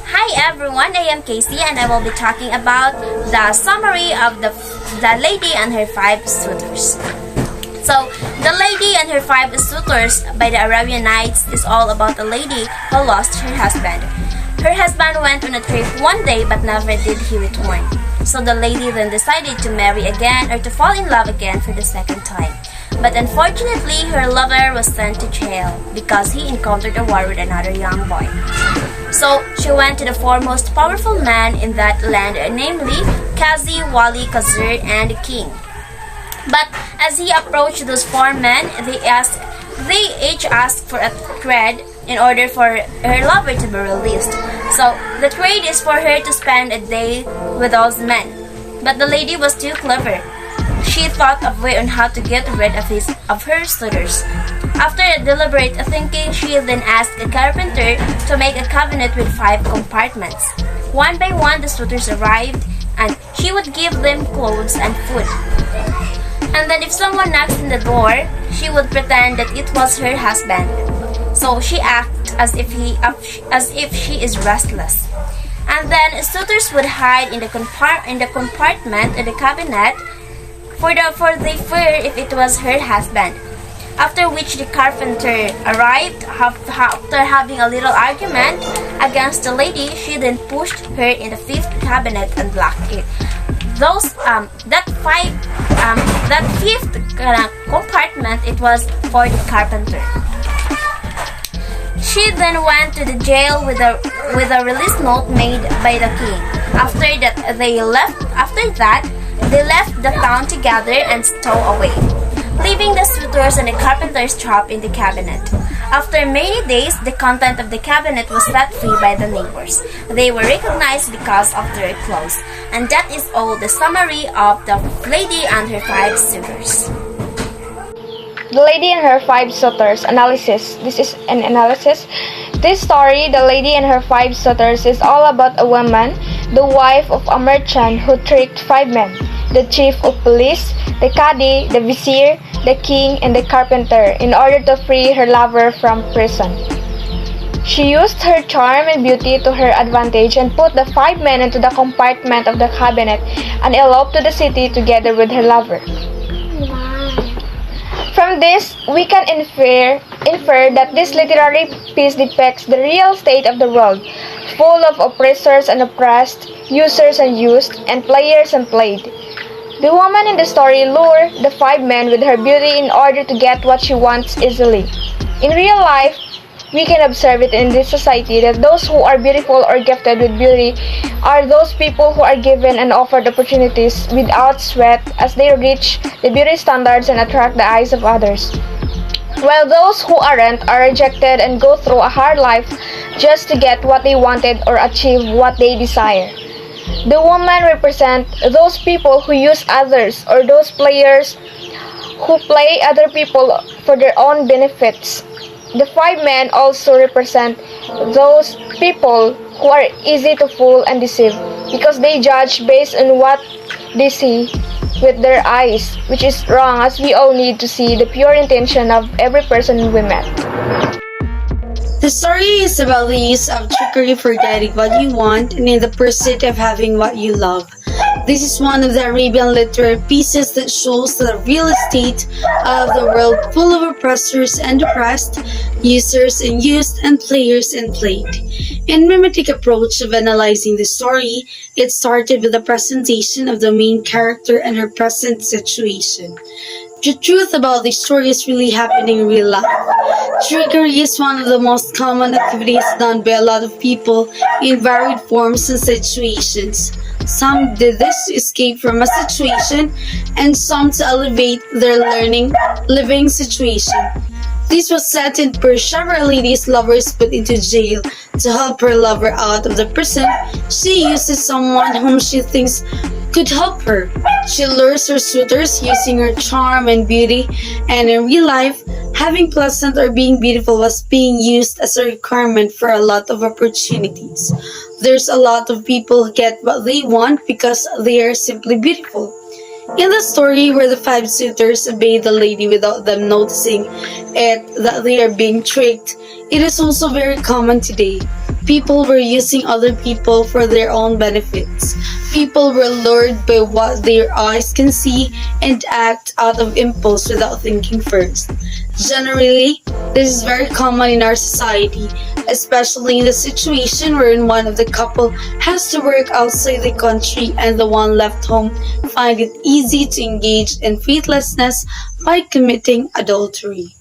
Hi everyone, I am Casey and I will be talking about the summary of the lady and her five suitors. So, The Lady and Her Five Suitors by the Arabian Nights is all about a lady who lost her husband. Her husband went on a trip one day but never did he return. So the lady then decided to marry again or to fall in love again for the second time. But unfortunately, her lover was sent to jail because he encountered a war with another young boy. So she went to the foremost powerful man in that land, namely Kazi, Wali, Kazir, and the king. But as he approached those four men, they each asked for a trade in order for her lover to be released. So the trade is for her to spend a day with those men. But the lady was too clever. She thought of a way on how to get rid of her suitors. After a deliberate thinking, she then asked a carpenter to make a cabinet with 5 compartments. One by one, the suitors arrived, and she would give them clothes and food. And then if someone knocks on the door, she would pretend that it was her husband. So she acts as if she is restless. And then suitors would hide in the compartment in the cabinet for the fear if it was her husband. After which the carpenter arrived. After having a little argument against the lady, she then pushed her in the 5th cabinet and locked it. That 5th compartment, it was for the carpenter. She then went to the jail with a release note made by the king. After that, they left the town together and stowed away, leaving the suitors and the carpenter's trap in the cabinet. After many days, the content of the cabinet was set free by the neighbors. They were recognized because of their clothes. And that is all the summary of The Lady and Her Five Suitors. The Lady and Her Five Suitors analysis. This is an analysis. This story, The Lady and Her Five Suitors, is all about a woman, the wife of a merchant who tricked 5 men: the chief of police, the Qadi, the vizier, the king, and the carpenter, in order to free her lover from prison. She used her charm and beauty to her advantage and put the 5 men into the compartment of the cabinet and eloped to the city together with her lover. From this, we can infer that this literary piece depicts the real state of the world, full of oppressors and oppressed, users and used, and players and played. The woman in the story lured the 5 men with her beauty in order to get what she wants easily. In real life, we can observe it in this society that those who are beautiful or gifted with beauty are those people who are given and offered opportunities without sweat as they reach the beauty standards and attract the eyes of others, while those who aren't are rejected and go through a hard life just to get what they wanted or achieve what they desire. The woman represents those people who use others, or those players who play other people for their own benefits. The 5 men also represent those people who are easy to fool and deceive because they judge based on what they see with their eyes, which is wrong, as we all need to see the pure intention of every person we met. The story is about the use of trickery for getting what you want and in the pursuit of having what you love. This is one of the Arabian literary pieces that shows the real estate of the world, full of oppressors and oppressed, users and used, and players and played. In mimetic approach of analyzing the story, it started with the presentation of the main character and her present situation. The truth about this story is really happening in real life. Trickery is one of the most common activities done by a lot of people in varied forms and situations. Some did this to escape from a situation, and some to elevate their living situation. This was set in Persia, where a lady's lover is put into jail. To help her lover out of the prison, she uses someone whom she thinks could help her. She lures her suitors using her charm and beauty, and in real life, having pleasant or being beautiful was being used as a requirement for a lot of opportunities. There's a lot of people who get what they want because they are simply beautiful. In the story where the 5 suitors obey the lady without them noticing it that they are being tricked, it is also very common today. People were using other people for their own benefits. People were lured by what their eyes can see and act out of impulse without thinking first. Generally, this is very common in our society, especially in the situation wherein one of the couple has to work outside the country and the one left home find it easy to engage in faithlessness by committing adultery.